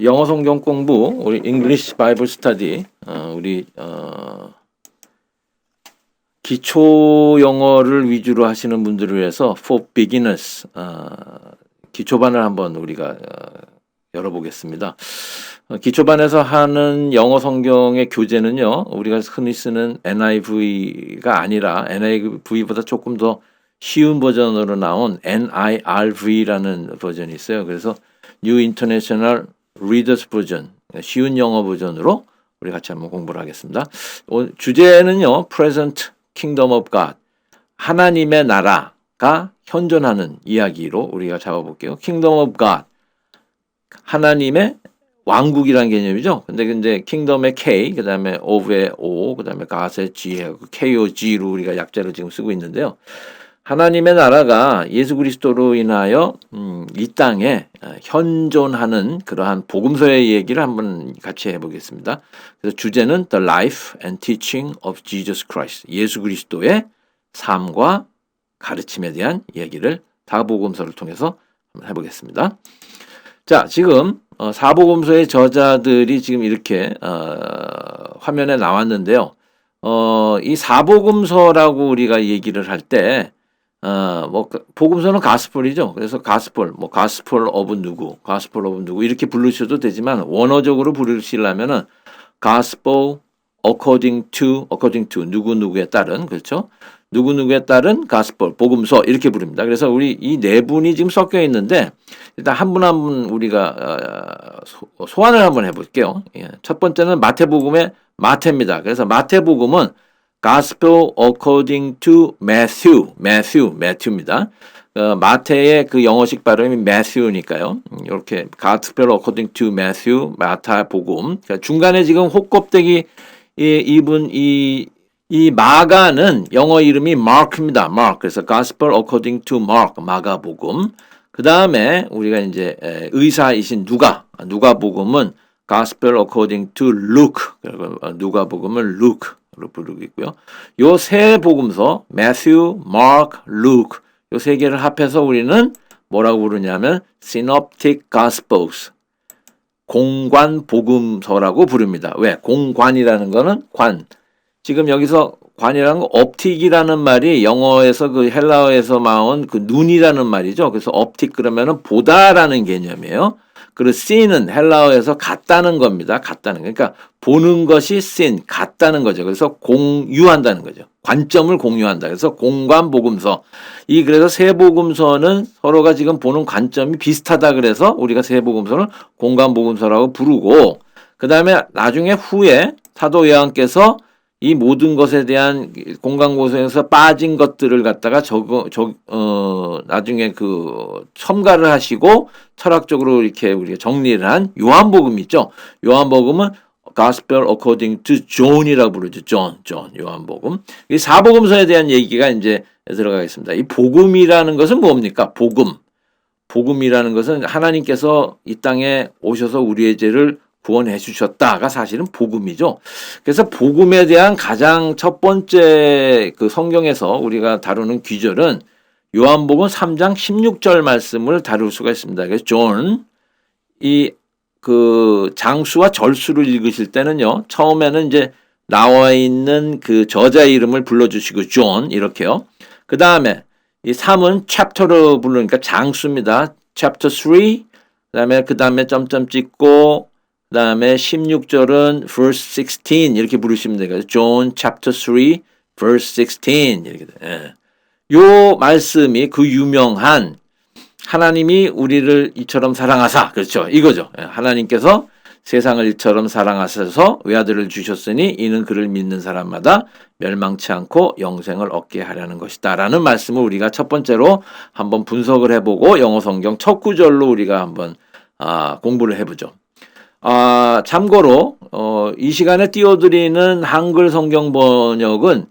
영어 성경 공부, 우리 English Bible Study, 우리 기초 영어를 위주로 하시는 분들을 위해서 For Beginners 기초반을 한번 우리가 열어보겠습니다. 기초반에서 하는 영어 성경의 교재는요, 우리가 흔히 쓰는 NIV가 아니라 NIV보다 조금 더 쉬운 버전으로 나온 NIRV라는 버전이 있어요. 그래서 New International Reader's Version, 쉬운 영어 버전으로 우리 같이 한번 공부를 하겠습니다. 주제는요, Present Kingdom of God, 하나님의 나라가 현존하는 이야기로 우리가 잡아볼게요. Kingdom of God, 하나님의 왕국이라는 개념이죠. 근데 킹덤의 K, 그 다음에 of의 O, 그 다음에 God의 G, KOG로 우리가 약자를 지금 쓰고 있는데요. 하나님의 나라가 예수 그리스도로 인하여 이 땅에 현존하는 그러한 복음서의 얘기를 한번 같이 해보겠습니다. 그래서 주제는 The Life and Teaching of Jesus Christ, 예수 그리스도의 삶과 가르침에 대한 얘기를 다복음서를 통해서 한번 해보겠습니다. 자, 지금 사복음서의 저자들이 지금 이렇게 화면에 나왔는데요. 이 사복음서라고 우리가 얘기를 할 때 복음서는 가스펠이죠. 그래서 가스펠, 가스펠 오브 누구 이렇게 부르셔도 되지만 원어적으로 부르시려면은 gospel according to 누구에 따른, 그렇죠? 누구에 따른 가스펠, 복음서 이렇게 부릅니다. 그래서 우리 이 네 분이 지금 섞여 있는데 일단 한 분 한 분 우리가 소환을 한번 해볼게요. 첫 번째는 마태복음의 마태입니다. 그래서 마태복음은 Gospel according to Matthew입니다. 마태의 그 영어식 발음이 Matthew니까요. 이렇게 Gospel according to Matthew, 마태복음. 그러니까 중간에 지금 혹곱대기 이 마가는 영어 이름이 Mark입니다. Mark. 그래서 Gospel according to Mark, 마가복음. 그 다음에 우리가 이제 의사이신 누가복음은 Gospel according to Luke. 누가복음은 Luke로 부르고 있고요. 요 세 복음서 Matthew, Mark, Luke 요 세 개를 합해서 우리는 뭐라고 부르냐면 Synoptic Gospels, 공관 복음서라고 부릅니다. 왜? 공관이라는 거는 관. 지금 여기서 관이라는 거 optic이라는 말이 영어에서 그 헬라어에서 나온 그 눈이라는 말이죠. 그래서 optic 그러면은 보다라는 개념이에요. 그리고 see는 헬라어에서 같다는 겁니다. 같다는 거. 그러니까 보는 것이 seen, 같다는 거죠. 그래서 공유한다는 거죠. 관점을 공유한다. 그래서 공관 복음서. 그래서 세 복음서는 서로가 지금 보는 관점이 비슷하다. 그래서 우리가 세 복음서는 공관 복음서라고 부르고, 그 다음에 나중에 후에 사도 요한께서 이 모든 것에 대한 공간고성에서 빠진 것들을 갖다가 나중에 그 첨가를 하시고 철학적으로 이렇게 우리가 정리를 한 요한복음 있죠. 요한복음은 Gospel according to John이라고 부르죠. John, 요한복음. 이 사복음서에 대한 얘기가 이제 들어가겠습니다. 이 복음이라는 것은 뭡니까? 복음이라는 것은 하나님께서 이 땅에 오셔서 우리의 죄를 구원해 주셨다가 사실은 복음이죠. 그래서 복음에 대한 가장 첫 번째 그 성경에서 우리가 다루는 귀절은 요한복음 3장 16절 말씀을 다룰 수가 있습니다. 그래서 존, 그 장수와 절수를 읽으실 때는요, 처음에는 이제 나와 있는 그 저자 이름을 불러주시고 존 이렇게요. 그 다음에 이 3은 챕터로 부르니까 장수입니다. 챕터 3, 그 다음에 점점 찍고 그 다음에 16절은 verse 16 이렇게 부르시면 돼요. John chapter 3 verse 16 이렇게 돼요. 요 말씀이 그 유명한 하나님이 우리를 이처럼 사랑하사, 그렇죠, 이거죠. 하나님께서 세상을 이처럼 사랑하셔서 외아들을 주셨으니 이는 그를 믿는 사람마다 멸망치 않고 영생을 얻게 하려는 것이다 라는 말씀을 우리가 첫 번째로 한번 분석을 해보고 영어 성경 첫 구절로 우리가 한번 공부를 해보죠. 참고로 이 시간에 띄워드리는 한글 성경 번역은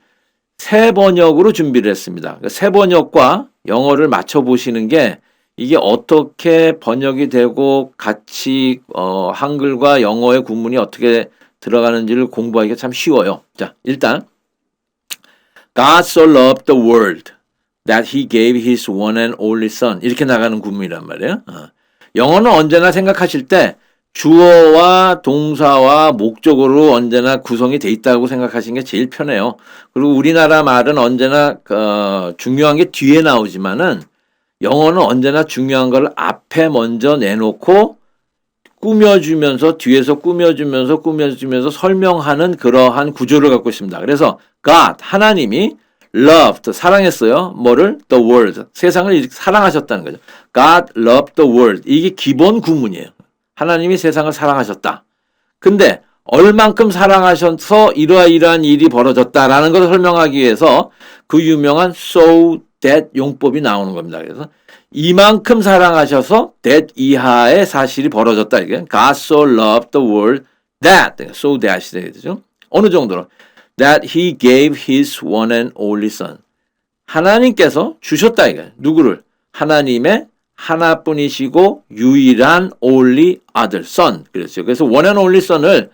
새 번역으로 준비를 했습니다. 새 번역과 영어를 맞춰보시는 게 이게 어떻게 번역이 되고 같이 한글과 영어의 구문이 어떻게 들어가는지를 공부하기가 참 쉬워요. 자, 일단 God so loved the world that he gave his one and only son 이렇게 나가는 구문이란 말이에요. 영어는 언제나 생각하실 때 주어와 동사와 목적어로 언제나 구성이 돼 있다고 생각하시는 게 제일 편해요. 그리고 우리나라 말은 언제나 중요한 게 뒤에 나오지만은 영어는 언제나 중요한 걸 앞에 먼저 내놓고 꾸며주면서 뒤에서 꾸며주면서 설명하는 그러한 구조를 갖고 있습니다. 그래서 God, 하나님이 loved, 사랑했어요. 뭐를? The world, 세상을 사랑하셨다는 거죠. God loved the world. 이게 기본 구문이에요. 하나님이 세상을 사랑하셨다. 근데 얼만큼 사랑하셔서 이러한 일이 벌어졌다라는 것을 설명하기 위해서 그 유명한 so that 용법이 나오는 겁니다. 그래서 이만큼 사랑하셔서 that 이하의 사실이 벌어졌다. 이게 God so loved the world that, so that이 되죠. 어느 정도로 that he gave his one and only son. 하나님께서 주셨다. 이게 누구를? 하나님의 하나뿐이시고 유일한 only 아들, son. 그랬어요. 그래서 one and only son을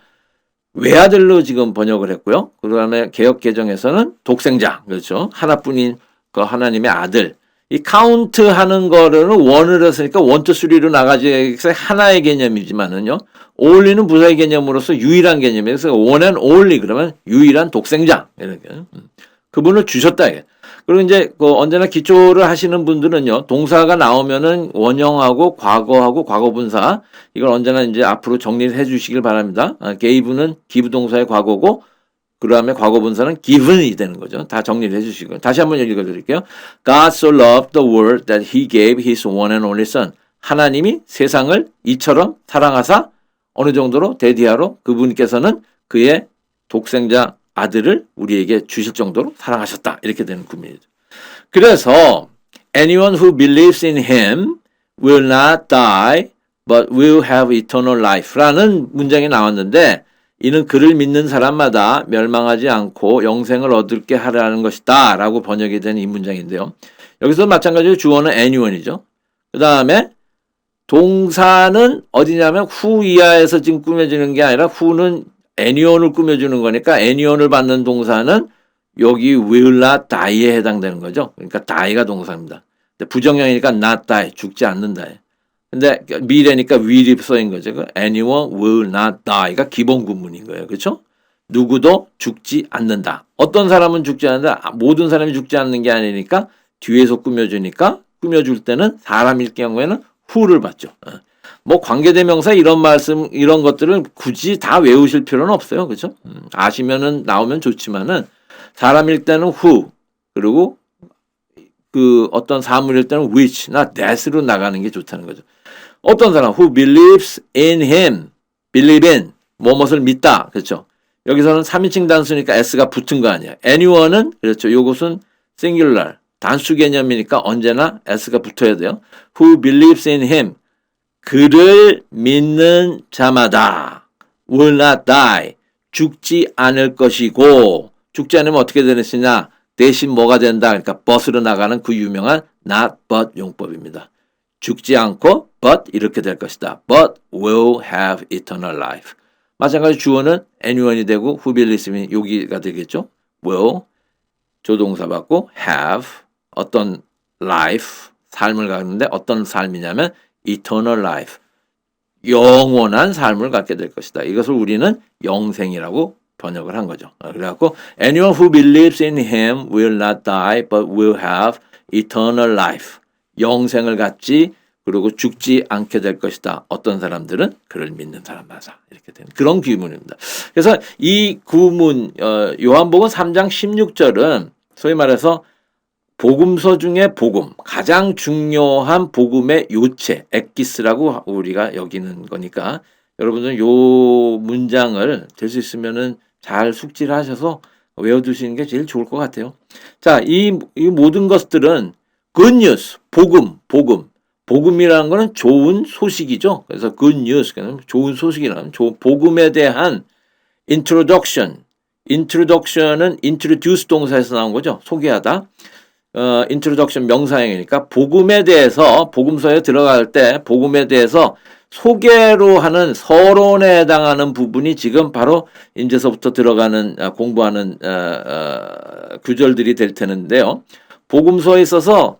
외아들로 지금 번역을 했고요. 그 다음에 개역 개정에서는 독생자. 그렇죠. 하나뿐인 그 하나님의 아들. 이 카운트 하는 거를 원을 했으니까 원, 투, 쓰리로 나가지 하나의 개념이지만은요. only는 부사의 개념으로서 유일한 개념이에요. 그래서 one and only 그러면 유일한 독생자. 이렇게. 그분을 주셨다. 이게. 그리고 이제 언제나 기초를 하시는 분들은요, 동사가 나오면은 원형하고 과거하고 과거분사, 이걸 언제나 이제 앞으로 정리해 주시길 바랍니다. gave는 give 동사의 과거고, 그 다음에 과거분사는 given이 되는 거죠. 다 정리를 해 주시고. 다시 한번 읽어 드릴게요. God so loved the world that he gave his one and only son. 하나님이 세상을 이처럼 사랑하사 어느 정도로 대디하로 그분께서는 그의 독생자 아들을 우리에게 주실 정도로 사랑하셨다. 이렇게 되는 구문이죠. 그래서 anyone who believes in him will not die but will have eternal life라는 문장이 나왔는데 이는 그를 믿는 사람마다 멸망하지 않고 영생을 얻게 하라는 것이다 라고 번역이 된 이 문장인데요. 여기서 마찬가지로 주어는 anyone이죠. 그 다음에 동사는 어디냐면 who 이하에서 지금 꾸며지는 게 아니라 who는 anyone을 꾸며주는 거니까 anyone을 받는 동사는 여기 will not die에 해당되는 거죠. 그러니까 die가 동사입니다. 근데 부정형이니까 not die, 죽지 않는다. 근데 미래니까 will이 써인 거죠. anyone will not die가 기본 구문인 거예요. 그렇죠? 누구도 죽지 않는다. 어떤 사람은 죽지 않는다. 모든 사람이 죽지 않는 게 아니니까 뒤에서 꾸며주니까 꾸며줄 때는 사람일 경우에는 who를 받죠. 뭐 관계대명사 이런 말씀 이런 것들을 굳이 다 외우실 필요는 없어요. 그렇죠? 아시면은 나오면 좋지만은 사람일 때는 who 그리고 그 어떤 사물일 때는 which나 that으로 나가는 게 좋다는 거죠. 어떤 사람 who believes in him, believe in 뭐뭇을 믿다. 그렇죠? 여기서는 3인칭 단수니까 s가 붙은 거 아니야. anyone은 그렇죠. 요것은 singular 단수 개념이니까 언제나 s가 붙어야 돼요. who believes in him 그를 믿는 자마다 will not die 죽지 않을 것이고 죽지 않으면 어떻게 되느냐 대신 뭐가 된다 그러니까 but으로 나가는 그 유명한 not but 용법입니다. 죽지 않고 but 이렇게 될 것이다. but will have eternal life. 마찬가지 주어는 anyone이 되고 who believes in 여기가 되겠죠. will 조동사 받고 have 어떤 life 삶을 갖는데 어떤 삶이냐면 eternal life 영원한 삶을 갖게 될 것이다. 이것을 우리는 영생이라고 번역을 한 거죠. 그래갖고 anyone who believes in him will not die but will have eternal life 영생을 갖지 그리고 죽지 않게 될 것이다. 어떤 사람들은 그를 믿는 사람마다 이렇게 되는 그런 구문입니다. 그래서 이 구문 요한복음 3장 16절은 소위 말해서 복음서 중에 복음, 가장 중요한 복음의 요체, 엑기스라고 우리가 여기는 거니까 여러분들은 요 문장을 될 수 있으면은 잘 숙지를 하셔서 외워두시는 게 제일 좋을 것 같아요. 자, 이 모든 것들은 good news, 복음이라는 거는 좋은 소식이죠. 그래서 good news, 좋은 소식이라는 복음에 대한 introduction은 introduce 동사에서 나온 거죠. 소개하다. introduction 명사형이니까 복음에 대해서 복음서에 들어갈 때 복음에 대해서 소개로 하는 서론에 해당하는 부분이 지금 바로 이제서부터 들어가는 공부하는 구절들이 될 텐데요. 복음서에 있어서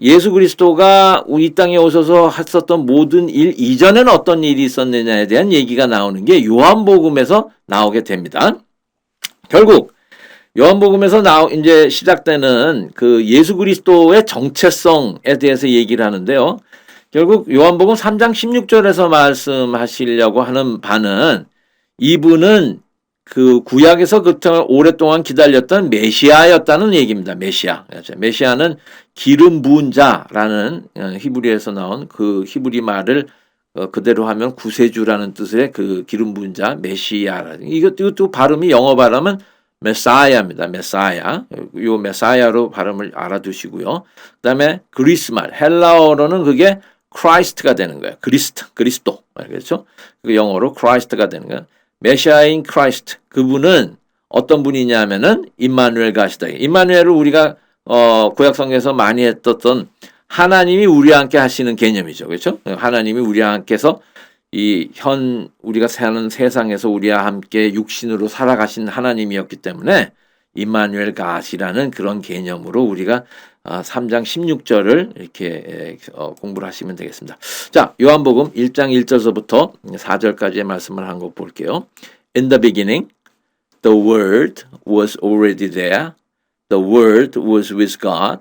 예수 그리스도가 이 땅에 오셔서 하셨던 모든 일 이전에는 어떤 일이 있었느냐에 대한 얘기가 나오는 게 요한복음에서 나오게 됩니다. 결국 요한복음에서 이제 시작되는 그 예수 그리스도의 정체성에 대해서 얘기를 하는데요. 결국 요한복음 3장 16절에서 말씀하시려고 하는 바는 이분은 그 구약에서 오랫동안 기다렸던 메시아였다는 얘기입니다. 메시아는 기름 부은 자라는 히브리에서 나온 그 히브리 말을 그대로 하면 구세주라는 뜻의 그 기름 부은 자 메시아. 이것도 발음이 영어 발음은 메사야입니다. 메사야. 요 메사야로 발음을 알아두시고요. 그다음에 그리스 말 헬라어로는 그게 크라이스트가 되는 거예요. 그리스도. 그렇죠? 그 영어로 크라이스트가 되는 거예요. 메시아인 크라이스트. 그분은 어떤 분이냐면은 임마누엘 가시다. 임마누엘을 우리가 구약 성경에서 많이 했던 하나님이 우리와 함께 하시는 개념이죠. 그렇죠? 하나님이 우리와 함께서 우리가 사는 세상에서 우리와 함께 육신으로 살아가신 하나님이었기 때문에 임마누엘 가시라는 그런 개념으로 우리가 3장 16절을 이렇게 공부를 하시면 되겠습니다. 자, 요한복음 1장 1절서부터 4절까지의 말씀을 한 거 볼게요. In the beginning, the Word was already there. The Word was with God,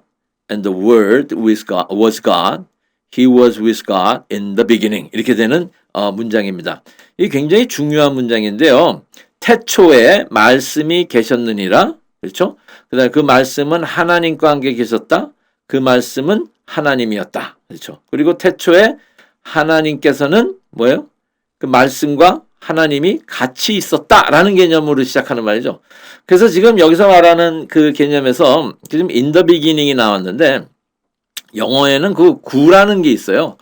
and the Word was God. He was with God in the beginning. 이렇게 되는 문장입니다. 이 굉장히 중요한 문장인데요. 태초에 말씀이 계셨느니라. 그렇죠? 그다음에 그 말씀은 하나님과 함께 계셨다. 그 말씀은 하나님이었다. 그렇죠? 그리고 태초에 하나님께서는 뭐예요? 그 말씀과 하나님이 같이 있었다라는 개념으로 시작하는 말이죠. 그래서 지금 여기서 말하는 그 개념에서 지금 in the beginning이 나왔는데 영어에는 그 구라는 게 있어요.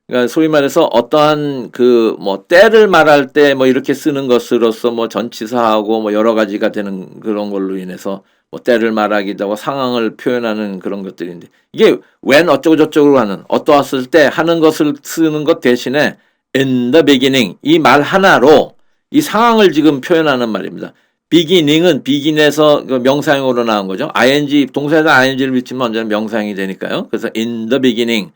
그러니까 소위 말해서 어떠한 그 뭐 때를 말할 때 뭐 이렇게 쓰는 것으로서 뭐 전치사하고 뭐 여러 가지가 되는 그런 걸로 인해서 뭐 때를 말하기도 하고 상황을 표현하는 그런 것들인데 이게 when 어쩌고 저쩌고 하는 어떠했을 때 하는 것을 쓰는 것 대신에 in the beginning 이 말 하나로 이 상황을 지금 표현하는 말입니다. beginning은 begin에서 명사형으로 나온 거죠. ing 동사에다 ing를 붙이면 언제나 명사형이 되니까요. 그래서 in the beginning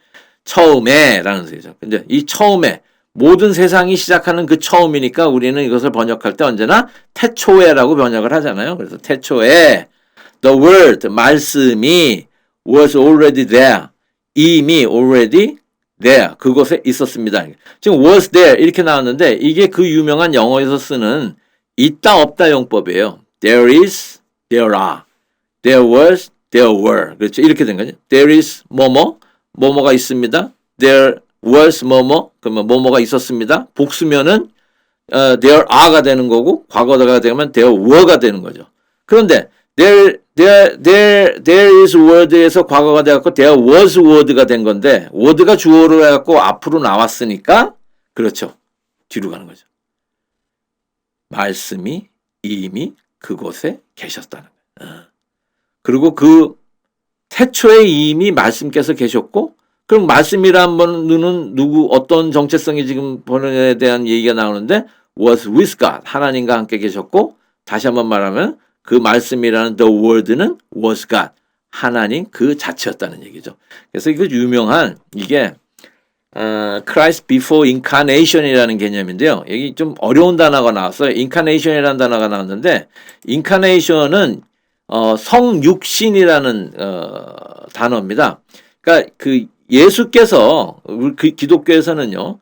처음에라는 뜻이죠. 근데 이 처음에 모든 세상이 시작하는 그 처음이니까 우리는 이것을 번역할 때 언제나 태초에라고 번역을 하잖아요. 그래서 태초에 the word 말씀이 was already there 이미 already there 그곳에 있었습니다. 지금 was there 이렇게 나왔는데 이게 그 유명한 영어에서 쓰는 있다 없다 용법이에요. There is, there are. There was, there were. 그렇죠. 이렇게 된 거죠. There is 뭐뭐가 있습니다. There was 그러면 뭐뭐가 있었습니다. 복수면은 there are가 되는 거고 과거가 되면 there were가 되는 거죠. 그런데 there is word에서 과거가 돼갖고 there was word가 된 건데 word가 주어로 해갖고 앞으로 나왔으니까 그렇죠. 뒤로 가는 거죠. 말씀이 이미 그곳에 계셨다는 거예요. 그리고 그 태초에 이미 말씀께서 계셨고 그럼 말씀이란 분은 어떤 정체성이 지금 번역에 대한 얘기가 나오는데 was with God 하나님과 함께 계셨고 다시 한번 말하면 그 말씀이라는 the word는 was God 하나님 그 자체였다는 얘기죠. 그래서 이거 유명한 이게 Christ before incarnation이라는 개념인데요. 여기 좀 어려운 단어가 나왔어요. incarnation이라는 단어가 나왔는데 incarnation은 성육신이라는 단어입니다. 그러니까 그 예수께서 우리 기독교에서는요.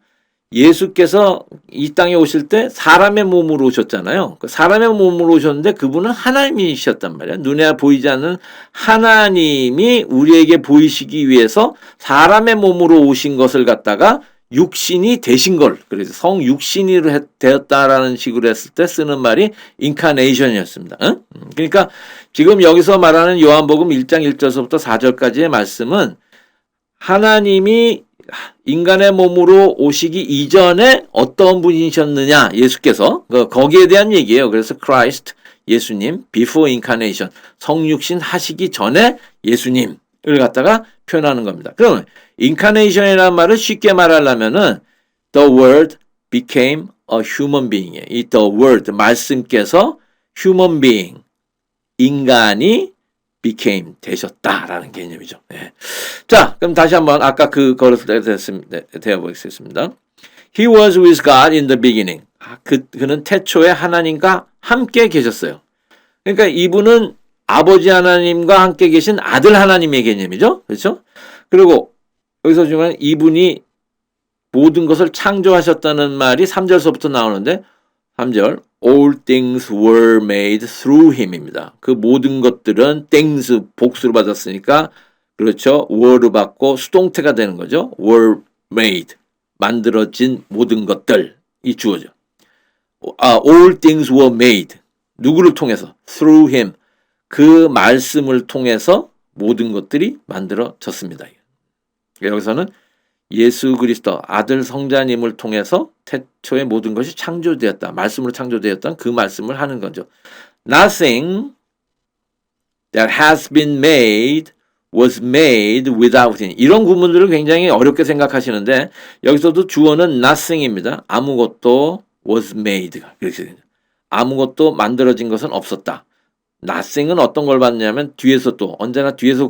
예수께서 이 땅에 오실 때 사람의 몸으로 오셨잖아요. 사람의 몸으로 오셨는데 그분은 하나님이셨단 말이에요. 눈에 보이지 않는 하나님이 우리에게 보이시기 위해서 사람의 몸으로 오신 것을 갖다가 육신이 되신 걸 그래서 성육신으로 되었다라는 식으로 했을 때 쓰는 말이 인카네이션이었습니다. 응? 그러니까 지금 여기서 말하는 요한복음 1장 1절서부터 4절까지의 말씀은 하나님이 인간의 몸으로 오시기 이전에 어떤 분이셨느냐 예수께서 거기에 대한 얘기예요. 그래서 Christ 예수님 before incarnation 성육신 하시기 전에 예수님을 갖다가 표현하는 겁니다. 그러면 incarnation이라는 말을 쉽게 말하려면은 the word became a human being이에요. 이 the word 말씀께서 human being 인간이 became 되셨다라는 개념이죠. 예. 자, 그럼 다시 한번 아까 그거를 대해보겠습니다. He was with God in the beginning. 그는 태초에 하나님과 함께 계셨어요. 그러니까 이분은 아버지 하나님과 함께 계신 아들 하나님의 개념이죠. 그렇죠? 그리고 여기서 보면 이분이 모든 것을 창조하셨다는 말이 3절서부터 나오는데 3절 All things were made through him입니다. 그 모든 것들은 things 복수로 받았으니까 그렇죠. were를 받고 수동태가 되는 거죠. were made 만들어진 모든 것들이 주어져. all things were made 누구를 통해서? through him 그 말씀을 통해서 모든 것들이 만들어졌습니다. 여기서는 예수 그리스도 아들 성자님을 통해서 태초에 모든 것이 창조되었다. 말씀으로 창조되었다는 그 말씀을 하는 거죠. Nothing that has been made was made without him. 이런 구문들을 굉장히 어렵게 생각하시는데 여기서도 주어는 nothing입니다. 아무것도 was made. 그렇게 되죠. 아무것도 만들어진 것은 없었다. nothing은 어떤 걸 봤냐면 뒤에서 또 언제나 뒤에서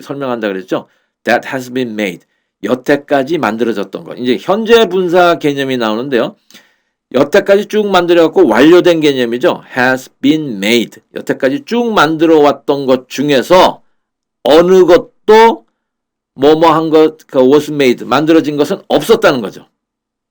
설명한다 그랬죠. That has been made. 여태까지 만들어졌던 것. 이제 현재 분사 개념이 나오는데요. 여태까지 쭉 만들어갖고 완료된 개념이죠. has been made. 여태까지 쭉 만들어 왔던 것 중에서 어느 것도 뭐뭐한 것, was made. 만들어진 것은 없었다는 거죠.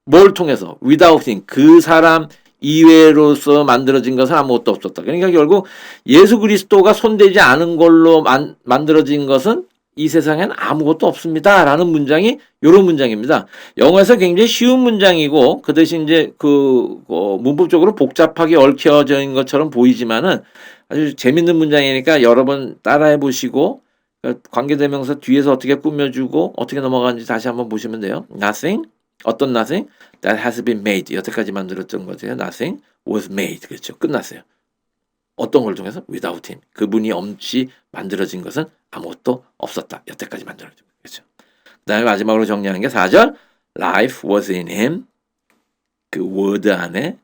뭘 통해서? without him. 그 사람 이외로서 만들어진 것은 아무것도 없었다. 그러니까 결국 예수 그리스도가 손대지 않은 걸로 만들어진 것은 이 세상엔 아무것도 없습니다. 라는 문장이 이런 문장입니다. 영어에서 굉장히 쉬운 문장이고 그 대신 이제 문법적으로 복잡하게 얽혀져 있는 것처럼 보이지만은 아주 재밌는 문장이니까 여러 번 따라해 보시고 관계대명사 뒤에서 어떻게 꾸며주고 어떻게 넘어가는지 다시 한번 보시면 돼요. Nothing, 어떤 nothing that has been made 여태까지 만들었던 거죠. Nothing was made 그렇죠. 끝났어요. 어떤 걸 통해서? without him. 그분이 없이 만들어진 것은 아무것도 없었다. 여태까지 만들어진 거죠. 그 다음에 마지막으로 정리하는 게 4절 Life was in him. 그 word 안에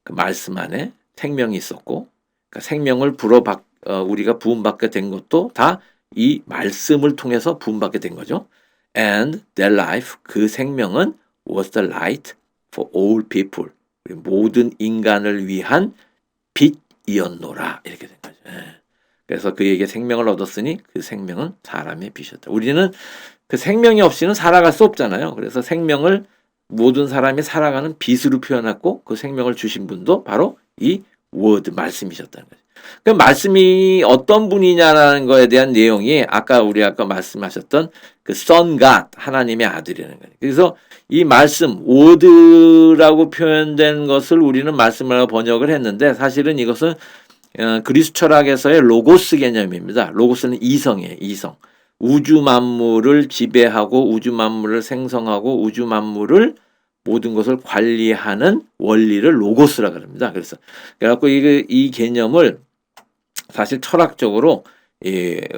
그 말씀 안에 생명이 있었고 그러니까 생명을 우리가 부음받게 된 것도 다 이 말씀을 통해서 부음받게 된 거죠. And that life 그 생명은 was the light for all people. 모든 인간을 위한 빛이었노라 이렇게 된 거죠. 그래서 그에게 생명을 얻었으니 그 생명은 사람의 빛이었다. 우리는 그 생명이 없이는 살아갈 수 없잖아요. 그래서 생명을 모든 사람이 살아가는 빛으로 표현했고 그 생명을 주신 분도 바로 이 word 말씀이셨다는 거죠. 그 말씀이 어떤 분이냐라는 거에 대한 내용이 아까 말씀하셨던 그 Son God 하나님의 아들이라는 거예요. 그래서 이 말씀 word라고 표현된 것을 우리는 말씀으로 번역을 했는데 사실은 이것은 그리스 철학에서의 로고스 개념입니다. 로고스는 이성이에요. 이성. 우주 만물을 지배하고 우주 만물을 생성하고 우주 만물을 모든 것을 관리하는 원리를 로고스라고 합니다. 그래갖고 이 개념을 사실 철학적으로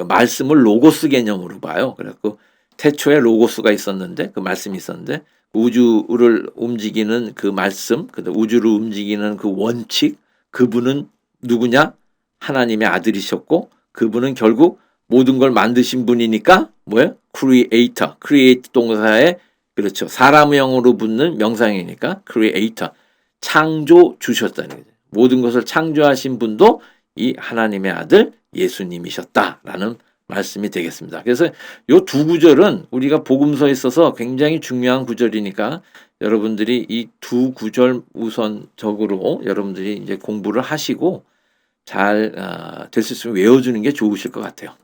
말씀을 로고스 개념으로 봐요. 그래갖고 태초에 로고스가 있었는데 그 말씀이 있었는데 우주를 움직이는 그 말씀, 우주를 움직이는 그 원칙, 그분은 누구냐? 하나님의 아들이셨고 그분은 결국 모든 걸 만드신 분이니까 뭐예요? creator. create 동사에 그렇죠. 사람형으로 붙는 명사형이니까 creator. 창조 주셨다는 거죠. 모든 것을 창조하신 분도 이 하나님의 아들 예수님이셨다라는 말씀이 되겠습니다. 그래서 이 두 구절은 우리가 복음서에 있어서 굉장히 중요한 구절이니까 여러분들이 이 두 구절 우선적으로 여러분들이 이제 공부를 하시고 잘 될 수 있으면 외워주는 게 좋으실 것 같아요.